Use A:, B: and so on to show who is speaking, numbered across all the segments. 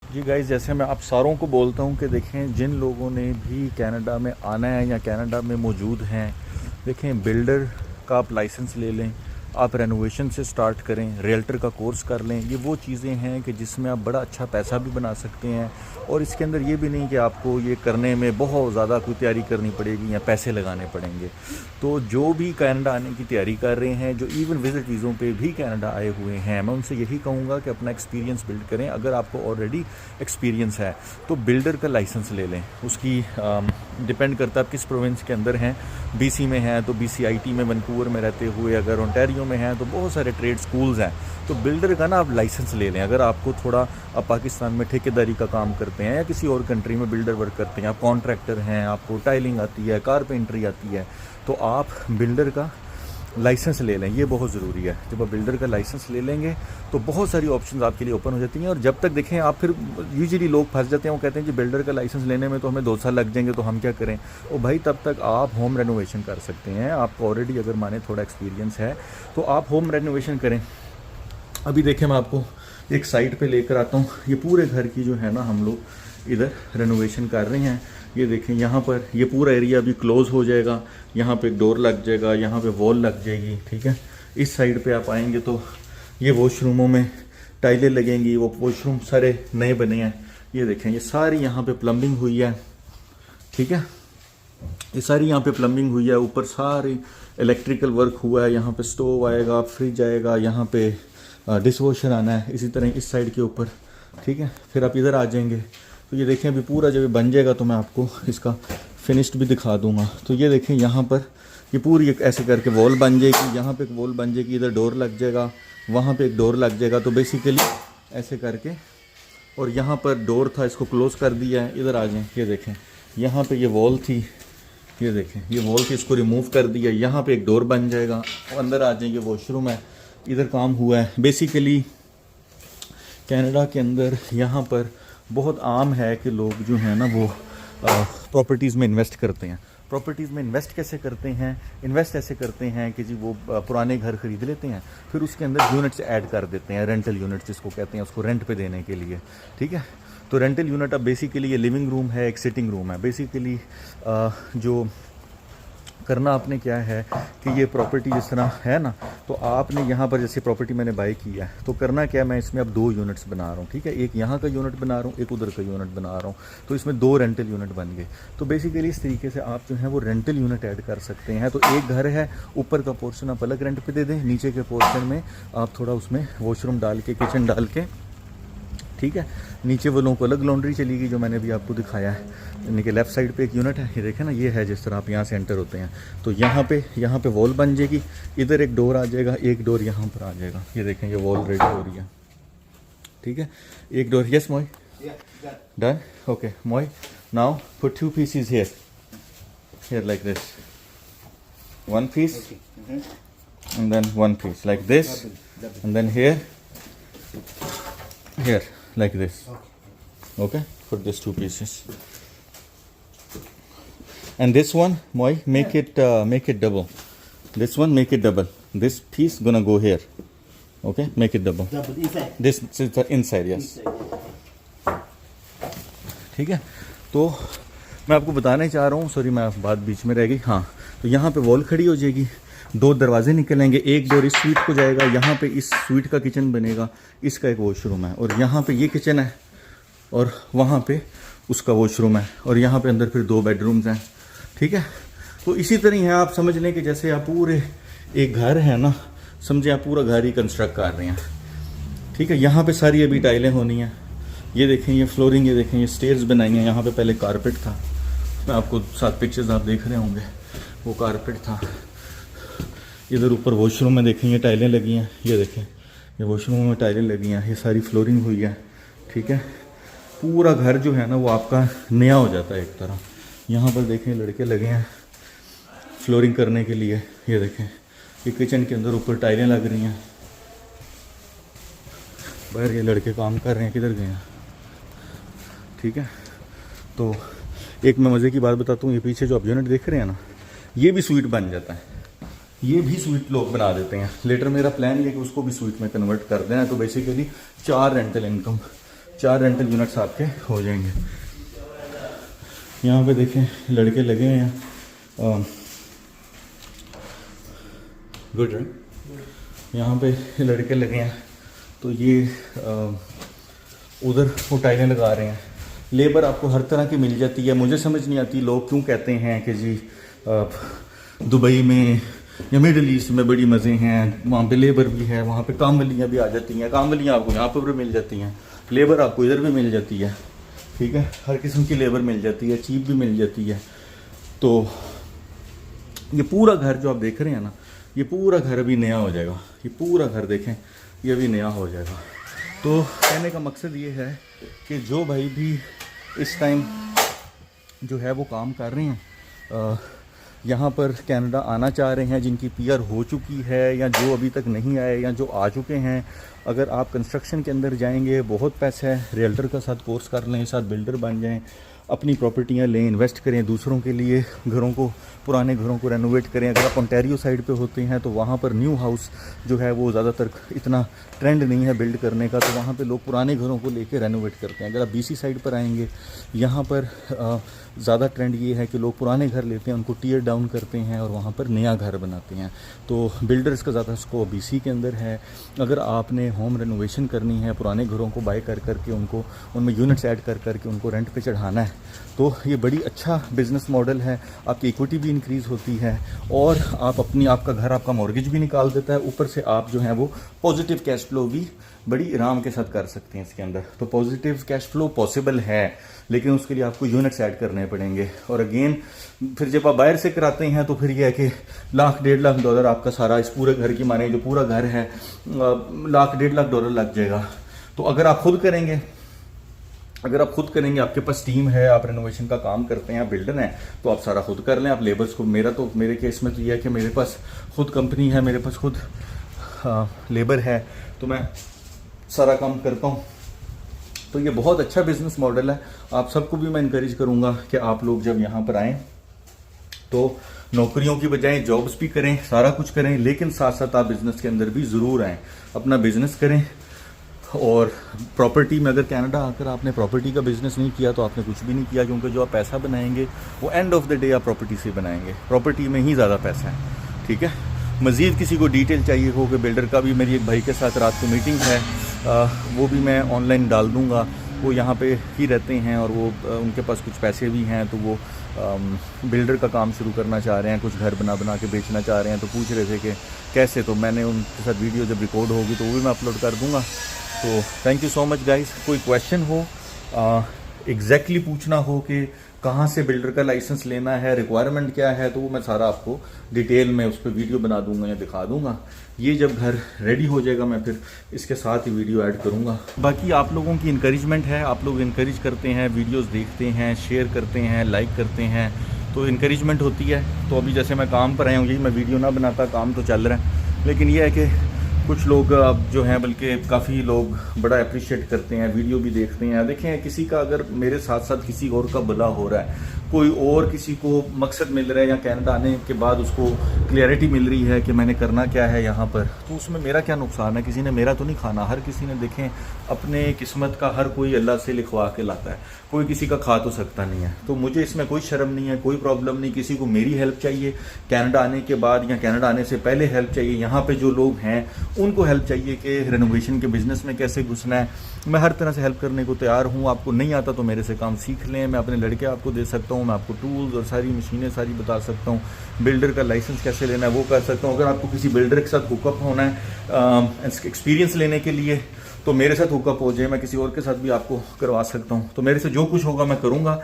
A: जी guys, जैसे मैं आप सारों को बोलता हूँ कि देखें, जिन लोगों ने भी कनाडा में आना है या कनाडा में मौजूद हैं, देखें बिल्डर का आप लाइसेंस ले लें, आप रेनोवेशन से स्टार्ट करें, रियल्टर का कोर्स कर लें। ये वो चीज़ें हैं कि जिसमें आप बड़ा अच्छा पैसा भी बना सकते हैं। और इसके अंदर ये भी नहीं कि आपको ये करने में बहुत ज़्यादा कोई तैयारी करनी पड़ेगी या पैसे लगाने पड़ेंगे। तो जो भी कनाडा आने की तैयारी कर रहे हैं, जो इवन विजिट वीज़ों पे भी कनाडा आए हुए हैं, मैं उनसे यही कहूँगा कि अपना एक्सपीरियंस बिल्ड करें। अगर आपको ऑलरेडी एक्सपीरियंस है तो बिल्डर का लाइसेंस ले लें। उसकी डिपेंड करता है आप किस प्रोविंस के अंदर हैं। बीसी में हैं तो BCIT में, वैंकूवर में रहते हुए, अगर ओंटारियो में हैं तो बहुत सारे ट्रेड स्कूल्स हैं। तो बिल्डर का ना आप लाइसेंस ले लें। अगर आपको थोड़ा, आप पाकिस्तान में ठेकेदारी का काम करते हैं या किसी और कंट्री में बिल्डर वर्क करते हैं, आप कॉन्ट्रैक्टर हैं, आपको टाइलिंग आती है, कारपेंटरी आती है, तो आप बिल्डर का लाइसेंस ले लें। ये बहुत ज़रूरी है। जब आप बिल्डर का लाइसेंस ले लेंगे तो बहुत सारी ऑप्शंस आपके लिए ओपन हो जाती हैं। और जब तक देखें आप, फिर यूजुअली लोग फंस जाते हैं, वो कहते हैं कि बिल्डर का लाइसेंस लेने में तो हमें 2 साल लग जाएंगे, तो हम क्या करें। ओ भाई, तब तक आप होम रेनोवेशन कर सकते हैं। आपको ऑलरेडी अगर माने थोड़ा एक्सपीरियंस है तो आप होम रेनोवेशन करें। अभी देखें, मैं आपको एक साइट पे लेकर आता हूँ। ये पूरे घर की जो है ना, हम लोग इधर रेनोवेशन कर रहे हैं। ये देखें, यहाँ पर ये पूरा एरिया अभी क्लोज हो जाएगा। यहाँ पे डोर लग जाएगा, यहाँ पे वॉल लग जाएगी, ठीक है। इस साइड पे आप आएंगे तो ये वॉशरूमों में टाइलें लगेंगी। वो वॉशरूम सारे नए बने हैं। ये देखें, ये सारी यहाँ पे प्लम्बिंग हुई है, ठीक है। ये सारी यहाँ पे प्लम्बिंग हुई है। ऊपर सारी इलेक्ट्रिकल वर्क हुआ है। यहाँ पे स्टोव आएगा, फ्रिज आएगा, यहाँ पे डिश वॉशर आना है। इसी तरह इस साइड के ऊपर, ठीक है। फिर आप इधर आ जाएंगे तो ये देखें, अभी पूरा जब बन जाएगा तो मैं आपको इसका फिनिश्ड भी दिखा दूंगा। तो ये देखें, यहाँ पर ये पूरी एक ऐसे करके वॉल बन जाएगी। यहाँ पे एक वॉल बन जाएगी, इधर डोर लग जाएगा, वहाँ पे एक डोर लग जाएगा। तो बेसिकली ऐसे करके, और यहाँ पर डोर था, इसको क्लोज कर दिया है। इधर आ जाएं, ये देखें, यहाँ पे ये वॉल थी, ये देखें ये वॉल थी, इसको रिमूव कर दिया। यहाँ पे एक डोर बन जाएगा और अंदर आ जाएंगे। वॉशरूम है, इधर काम हुआ है। बेसिकली कनाडा के अंदर यहाँ पर बहुत आम है कि लोग जो हैं ना, वो प्रॉपर्टीज़ में इन्वेस्ट करते हैं। प्रॉपर्टीज़ में इन्वेस्ट कैसे करते हैं? इन्वेस्ट ऐसे करते हैं कि जी वो पुराने घर खरीद लेते हैं, फिर उसके अंदर यूनिट्स ऐड कर देते हैं, रेंटल यूनिट्स जिसको कहते हैं, उसको रेंट पे देने के लिए, ठीक है। तो रेंटल यूनिट अब बेसिकली ये लिविंग रूम है, एक सिटिंग रूम है। बेसिकली जो करना आपने क्या है कि ये प्रॉपर्टी जिस तरह है ना, तो आपने यहाँ पर जैसे प्रॉपर्टी मैंने बाय किया है, तो करना क्या, मैं इसमें अब 2 यूनिट्स बना रहा हूँ, ठीक है। एक यहाँ का यूनिट बना रहा हूँ, एक उधर का यूनिट बना रहा हूँ। तो इसमें 2 रेंटल यूनिट बन गए। तो बेसिकली इस तरीके से आप जो है वो रेंटल यूनिट ऐड कर सकते हैं। तो एक घर है, ऊपर का पोर्शन आप अलग रेंट पे दे दें, नीचे के पोर्शन में आप थोड़ा उसमें वॉशरूम डाल के, किचन डाल के, ठीक है। नीचे वालों को अलग लॉन्ड्री चलेगी, जो मैंने भी आपको दिखाया है। यानी कि लेफ़्ट साइड पे एक यूनिट है, ये देखें ना, ये है जिस तरह आप यहाँ से एंटर होते हैं। तो यहाँ पे वॉल बन जाएगी, इधर एक डोर आ जाएगा, एक डोर यहाँ पर आ जाएगा। ये देखें, ये वॉल रेडी हो रही है, ठीक है। एक डोर, यस मोई, डन, ओके मोई। Now put 2 pieces here like this, 1 piece and then 1 piece like this, and then here like this, okay. Put these 2 pieces, and this one, Moy, make it double. This one, make it double. This piece gonna go here, okay. Make it double.
B: Inside.
A: This is the inside, yes. ठीक है। तो मैं आपको बताने चाह रहा हूँ, sorry मैं बात बीच में रह गई। हाँ, तो यहाँ पे वॉल खड़ी हो जाएगी, 2 दरवाजे निकलेंगे, एक डोर इस स्वीट को जाएगा, यहाँ पे इस स्वीट का किचन बनेगा, इसका एक वॉशरूम है, और यहाँ पे ये किचन है, और वहाँ पे उसका वॉशरूम है, और यहाँ पे अंदर फिर 2 बेडरूम्स हैं, ठीक है। तो इसी तरह है, आप समझ लें कि जैसे आप पूरे एक घर है ना, समझे आप पूरा घर ही कंस्ट्रक्ट कर रहे हैं, ठीक है। यहाँ पे सारी अभी टाइलें होनी हैं। ये देखें, ये फ्लोरिंग, ये देखें, ये स्टेयर्स बनाई हैं। यहाँ पे पहले कारपेट था, मैं आपको 7 पिक्चर्स आप देख रहे होंगे, वो कारपेट था। इधर ऊपर वॉशरूम में देखें, ये टाइलें लगी हैं, ये देखें, ये वॉशरूम में टाइलें लगी हैं, ये सारी फ्लोरिंग हुई है, ठीक है। पूरा घर जो है ना वो आपका नया हो जाता है एक तरह। यहाँ पर देखें, लड़के लगे हैं फ्लोरिंग करने के लिए। ये देखें, ये किचन के अंदर ऊपर टाइलें लग रही हैं, बाहर ये लड़के काम कर रहे हैं, किधर गए हैं, ठीक है। तो एक मैं मज़े की बात बताता हूँ, ये पीछे जो आप यूनिट देख रहे हैं ना, ये भी स्वीट बन जाता है। ये भी स्वीट लोग बना देते हैं। लेटर मेरा प्लान ये कि उसको भी स्वीट में कन्वर्ट कर देना है। तो basically 4 rental income 4 rental units आपके हो जाएंगे। यहाँ पे देखें लड़के लगे हुए हैं, गुड राइट, यहाँ पे लड़के लगे हैं, तो ये उधर वो टाइलें लगा रहे हैं। लेबर आपको हर तरह की मिल जाती है। मुझे समझ नहीं आती लोग क्यों कहते हैं कि जी दुबई में या मिडिल ईस्ट में बड़ी मज़े हैं, वहाँ पे लेबर भी है, वहाँ पे कामवालियाँ भी आ जाती हैं। कामवालियाँ आपको यहाँ पर भी मिल जाती हैं, लेबर आपको इधर भी मिल जाती है, ठीक है, हर किस्म की लेबर मिल जाती है, चीप भी मिल जाती है। तो ये पूरा घर जो आप देख रहे हैं ना, ये पूरा घर अभी नया हो जाएगा। ये पूरा घर देखें, ये अभी नया हो जाएगा। तो कहने का मकसद ये है कि जो भाई भी इस टाइम जो है वो काम कर रहे हैं, यहाँ पर कनाडा आना चाह रहे हैं, जिनकी पीआर हो चुकी है या जो अभी तक नहीं आए या जो आ चुके हैं, अगर आप कंस्ट्रक्शन के अंदर जाएंगे बहुत पैसा है, रियल्टर का साथ कोर्स कर लें, साथ बिल्डर बन जाएं, अपनी प्रॉपर्टियाँ लें, इन्वेस्ट करें, दूसरों के लिए घरों को, पुराने घरों को रेनोवेट करें। अगर आप ओंटारियो साइड पे होते हैं तो वहाँ पर न्यू हाउस जो है वो ज़्यादातर इतना ट्रेंड नहीं है बिल्ड करने का, तो वहाँ पे लोग पुराने घरों को लेके रेनोवेट करते हैं। अगर आप बीसी साइड पर आएंगे, यहाँ पर ज़्यादा ट्रेंड ये है कि लोग पुराने घर लेते हैं, उनको टीयर डाउन करते हैं और वहाँ पर नया घर बनाते हैं। तो बिल्डर्स का ज़्यादा स्कोप बीसी के अंदर है। अगर आपने होम रेनोवेशन करनी है, पुराने घरों को बाय कर करके उनको उनमें यूनिट्स ऐड कर करके उनको रेंट पे चढ़ाना है, तो ये बड़ी अच्छा बिज़नेस मॉडल है। आपकी इक्विटी भी इंक्रीज़ होती है और आपका घर आपका मॉर्गेज भी निकाल देता है। ऊपर से आप जो है वो पॉजिटिव कैश फ्लो भी बड़ी आराम के साथ कर सकते हैं इसके अंदर। तो पॉजिटिव कैश फ्लो पॉसिबल है, लेकिन उसके लिए आपको यूनिट्स ऐड करने पड़ेंगे। और अगेन फिर जब आप बाहर से कराते हैं तो फिर यह है कि $1,00,000 $1.5 लाख आपका सारा इस पूरे घर की, माने जो पूरा घर है $1,00,000 $1.5 लाख लग जाएगा। तो अगर आप खुद करेंगे, आपके पास टीम है, आप रेनोवेशन का काम करते हैं, आप बिल्डर हैं, तो आप सारा खुद कर लें। आप लेबर्स को, मेरे केस में तो यह है कि मेरे पास खुद कंपनी है, मेरे पास खुद लेबर है, तो मैं सारा काम करता हूँ। तो ये बहुत अच्छा बिजनेस मॉडल है। आप सबको भी मैं इनकरेज करूँगा कि आप लोग जब यहाँ पर आएँ तो नौकरियों की बजाय जॉब्स भी करें, सारा कुछ करें, लेकिन साथ साथ आप बिज़नेस के अंदर भी ज़रूर आएँ, अपना बिज़नेस करें। और प्रॉपर्टी में, अगर कनाडा आकर आपने प्रॉपर्टी का बिज़नेस नहीं किया तो आपने कुछ भी नहीं किया, क्योंकि जो आप पैसा बनाएंगे वो एंड ऑफ द डे आप प्रॉपर्टी से बनाएंगे। प्रॉपर्टी में ही ज़्यादा पैसा है, ठीक है। मज़ीद किसी को डिटेल चाहिए हो कि बिल्डर का भी मेरी एक भाई के साथ रात को मीटिंग है, वो भी मैं ऑनलाइन डाल दूँगा। वो यहाँ पे ही रहते हैं और वो उनके पास कुछ पैसे भी हैं, तो वो बिल्डर का काम शुरू करना चाह रहे हैं, कुछ घर बना के बेचना चाह रहे हैं। तो पूछ रहे थे कि कैसे, तो मैंने उनके साथ वीडियो जब रिकॉर्ड होगी तो वो भी मैं अपलोड कर दूँगा। तो thank you so much guys. कोई क्वेश्चन हो, एग्जैक्टली पूछना हो कि कहाँ से बिल्डर का लाइसेंस लेना है, रिक्वायरमेंट क्या है, तो वो मैं सारा आपको डिटेल में उस पर वीडियो बना दूंगा या दिखा दूंगा। ये जब घर रेडी हो जाएगा मैं फिर इसके साथ ही वीडियो ऐड करूंगा। बाकी आप लोगों की इनकरेजमेंट है, आप लोग इनकरेज करते हैं, वीडियोस देखते हैं, शेयर करते हैं, लाइक करते हैं, तो इनकरेजमेंट होती है। तो अभी जैसे मैं काम पर आया हूँ, यही मैं वीडियो ना बनाता, काम तो चल रहा है, लेकिन यह है कि कुछ लोग अब जो हैं, बल्कि काफ़ी लोग बड़ा अप्रिशिएट करते हैं, वीडियो भी देखते हैं। देखें, किसी का अगर मेरे साथ साथ किसी और का भला हो रहा है, कोई और किसी को मकसद मिल रहा है, या कनाडा आने के बाद उसको क्लियरिटी मिल रही है कि मैंने करना क्या है यहाँ पर, तो उसमें मेरा क्या नुकसान है। किसी ने मेरा तो नहीं खाना, हर किसी ने देखें अपने किस्मत का हर कोई अल्लाह से लिखवा के लाता है, कोई किसी का खा तो सकता नहीं है। तो मुझे इसमें कोई शर्म नहीं है, कोई प्रॉब्लम नहीं। किसी को मेरी हेल्प चाहिए कनाडा आने के बाद या कनाडा आने से पहले हेल्प चाहिए, यहाँ पे जो लोग हैं उनको हेल्प चाहिए कि रेनोवेशन के बिज़नेस में कैसे घुसना है, मैं हर तरह से हेल्प करने को तैयार हूँ। आपको नहीं आता तो मेरे से काम सीख लें, मैं अपने लड़के आपको दे सकता हूँ, मैं आपको टूल्स और सारी मशीनें सारी बता सकता हूँ, बिल्डर का लाइसेंस कैसे लेना है वो कर सकता हूँ। अगर आपको किसी बिल्डर के साथ हुकअप होना है एक्सपीरियंस लेने के लिए, तो मेरे साथ हुकअप हो जाए, मैं किसी और के साथ भी आपको करवा सकता हूँ। तो मेरे से जो कुछ होगा मैं करूँगा।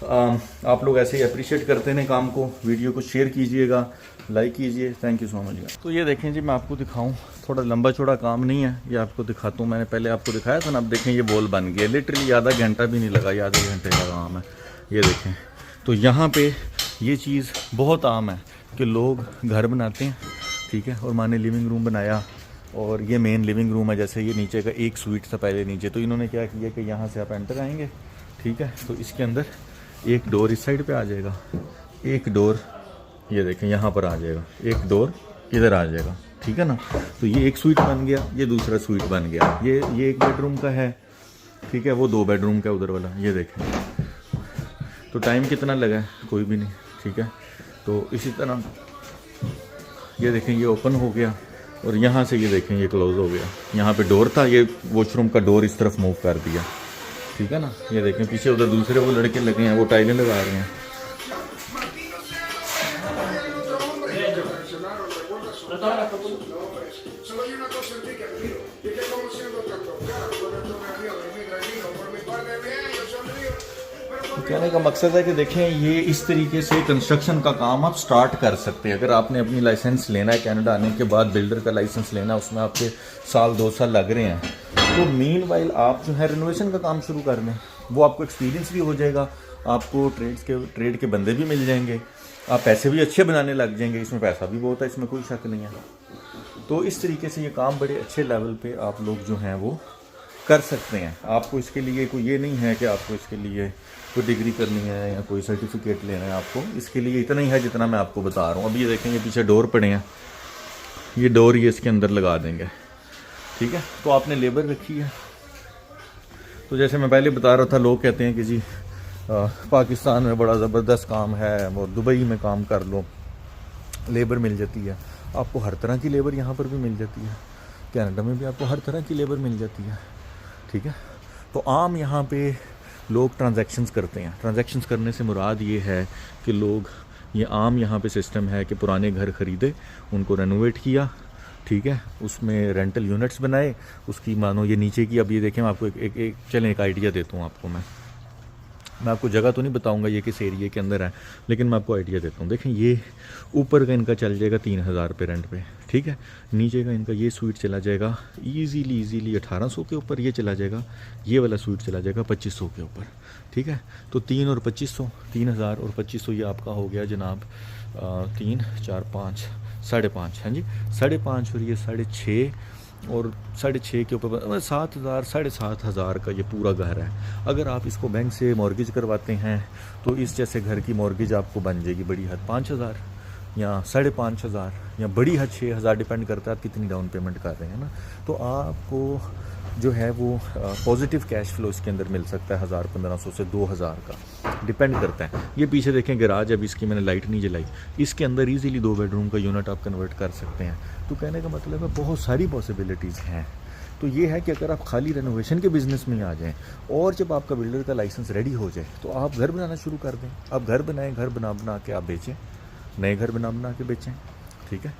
A: आप लोग ऐसे ही अप्रिशिएट करते हैं काम को, वीडियो को शेयर कीजिएगा, लाइक कीजिए। Thank you so much. तो ये देखें जी, मैं आपको दिखाऊं, थोड़ा लंबा चौड़ा काम नहीं है, ये आपको दिखाता हूँ। मैंने पहले आपको दिखाया था ना, अब देखें ये बॉल बन गया, लिटरली आधा घंटा भी नहीं लगा, आधे घंटे का काम है। ये देखें, तो यहाँ पे ये चीज़ बहुत आम है कि लोग घर बनाते हैं, ठीक है, और माने लिविंग रूम बनाया और ये मेन लिविंग रूम है, जैसे ये नीचे का एक स्वीट था पहले नीचे, तो इन्होंने क्या किया कि यहाँ से आप एंटर आएंगे, ठीक है, तो इसके अंदर एक डोर इस साइड पे आ जाएगा, एक डोर ये देखें यहाँ पर आ जाएगा, एक डोर इधर आ जाएगा, ठीक है ना। तो ये एक स्वीट बन गया, ये दूसरा स्वीट बन गया, ये एक बेडरूम का है, ठीक है, वो 2 बेडरूम का उधर वाला, ये देखें। तो टाइम कितना लगा है, कोई भी नहीं, ठीक है। तो इसी तरह ये देखें, ये ओपन हो गया और यहाँ से ये देखें ये क्लोज़ हो गया। यहाँ पे डोर था, ये वॉशरूम का डोर इस तरफ मूव कर दिया, ठीक है ना। ये देखें पीछे उधर दूसरे वो लड़के लगे हैं, वो टाइलें लगा रहे हैं। कहने का मकसद है कि देखें, ये इस तरीके से कंस्ट्रक्शन का काम आप स्टार्ट कर सकते हैं। अगर आपने अपनी लाइसेंस लेना है कनाडा आने के बाद, बिल्डर का लाइसेंस लेना है, उसमें आपके 1-2 साल लग रहे हैं, तो मीनवाइल आप जो है रेनोवेशन का काम शुरू कर लें। वो आपको एक्सपीरियंस भी हो जाएगा, आपको ट्रेड के बंदे भी मिल जाएंगे, आप पैसे भी अच्छे बनाने लग जाएंगे। इसमें पैसा भी बहुत है, इसमें कोई शक नहीं है। तो इस तरीके से ये काम बड़े अच्छे लेवल पे आप लोग जो हैं वो कर सकते हैं। आपको इसके लिए कोई ये नहीं है कि आपको इसके लिए कोई डिग्री करनी है या कोई सर्टिफिकेट लेना है। आपको इसके लिए इतना ही है जितना मैं आपको बता रहा हूँ। अब ये देखेंगे पीछे डोर पड़े हैं, ये डोर ये इसके अंदर लगा देंगे, ठीक है। तो आपने लेबर रखी है। तो जैसे मैं पहले बता रहा था, लोग कहते हैं कि जी पाकिस्तान में बड़ा ज़बरदस्त काम है, वो दुबई में काम कर लो, लेबर मिल जाती है। आपको हर तरह की लेबर यहाँ पर भी मिल जाती है, कनाडा में भी आपको हर तरह की लेबर मिल जाती है, ठीक है। तो आम यहाँ पे लोग ट्रांजैक्शंस करते हैं। ट्रांजैक्शंस करने से मुराद ये है कि लोग, ये आम यहाँ पे सिस्टम है कि पुराने घर ख़रीदे, उनको रेनोवेट किया, ठीक है, उसमें रेंटल यूनिट्स बनाए, उसकी मानो ये नीचे की, अब ये देखें मैं आपको एक आइडिया देता हूँ आपको। मैं आपको जगह तो नहीं बताऊंगा ये किस एरिया के अंदर है, लेकिन मैं आपको आइडिया देता हूँ। देखें ये ऊपर का इनका चल जाएगा 3000 रुपये रेंट पे, ठीक है। नीचे का इनका ये स्वीट चला जाएगा ईजीली 1800 के ऊपर, ये चला जाएगा, ये वाला स्वीट चला जाएगा 2500 के ऊपर, ठीक है। तो 3 और 2500, 3000 और 2500 ये आपका हो गया जनाब 3, 4, 5, 5.5, हाँ जी 5.5 और ये 6.5 और 6.5 के ऊपर 7000, 7500 का ये पूरा घर है। अगर आप इसको बैंक से मॉर्गेज करवाते हैं तो इस जैसे घर की मॉर्गेज आपको बन जाएगी बड़ी हद 5000 या 5500 या बड़ी हद 6000, डिपेंड करता है आप कितनी डाउन पेमेंट कर रहे हैं ना। तो आपको जो है वो पॉजिटिव कैश फ्लो इसके अंदर मिल सकता है 1000-1500 से 2000 का, डिपेंड करता है। ये पीछे देखें गैराज, अभी इसकी मैंने लाइट नहीं जलाई, इसके अंदर इजीली 2 बेडरूम का यूनिट आप कन्वर्ट कर सकते हैं। तो कहने का मतलब है बहुत सारी पॉसिबिलिटीज़ हैं। तो ये है कि अगर आप खाली रेनोवेशन के बिज़नेस में आ जाएं और जब आपका बिल्डर का लाइसेंस रेडी हो जाए तो आप घर बनाना शुरू कर दें। आप घर बनाएं, घर बना के आप बेचें, नए घर बना के बेचें, ठीक है।